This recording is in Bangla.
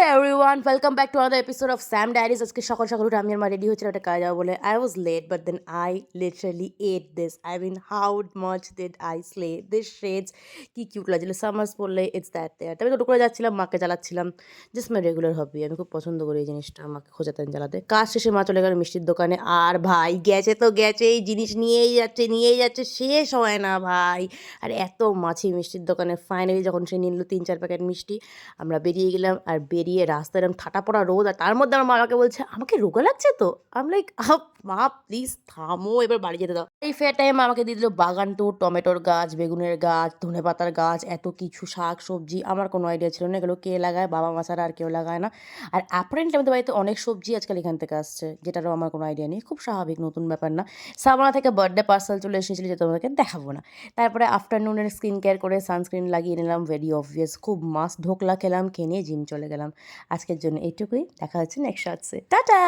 Everyone, welcome back to another episode of Sam diaries. আজকে সকাল সকাল উঠে আমি আর মা রেডি হচ্ছিল একটা কাজ যাবো বলে। I was late but then I literally ate this. I mean how much did I slay this shades. কি কিউট লাগছিল, সামার্স পরলে ইটস দ্যাট দেয়ার। তবে টোটো করে যাচ্ছিলাম, মাকে জ্বালাচ্ছিলাম। জাস্ট মাই রেগুলার হবি, আমি খুব পছন্দ করি এই জিনিসটা, মাকে খোঁজাতেন জ্বালাতে। কাজ শেষে মা চলে গেল মিষ্টির দোকানে। আর ভাই গেছে তো গেছে, এই জিনিস নিয়েই যাচ্ছে, শেষ হয় না ভাই। আর এত মাছি মিষ্টির দোকানে। ফাইনালি যখন সে নিল 3-4 প্যাকেট মিষ্টি, আমরা বেরিয়ে গেলাম। আর বেরিয়ে রাস্তায় এরকম ঠাটা পড়া রোদ, আর তার মধ্যে আমার মা আমাকে বলছে আমাকে রোগা লাগছে তো। আমি লাইক মা প্লিজ থামো, এবার বাড়ি যেতে দাও। এই ফেয়ার টাইম আমাকে দিয়ে দিল বাগান ট্যুর, টমেটোর গাছ, বেগুনের গাছ, ধনেপাতার গাছ, এত কিছু শাক সবজি। আমার কোনো আইডিয়া ছিল না এগুলো কে লাগায়, বাবা মা ছাড়া আর কেউ লাগায় না। আর অ্যাপারেন্টলি আমাদের বাড়িতে অনেক সবজি আজকাল এখান থেকে আসছে, যেটারও আমার কোনো আইডিয়া নেই। খুব স্বাভাবিক, নতুন ব্যাপার না। সামনা থেকে বার্থডে পার্সেল চলে এসেছিল, যে তোমাদেরকে দেখাবো না। তারপরে আফটারনুনের স্কিন কেয়ার করে সানস্ক্রিন লাগিয়ে নিলাম, ভেরি অবভিয়াস। খুব মাস্ট ঢোকলা খেলাম, খেয়ে নিয়ে জিম চলে গেলাম। আজকের জন্য এইটুকুই, দেখা হচ্ছে নেক্সট শর্টসে। টাটা।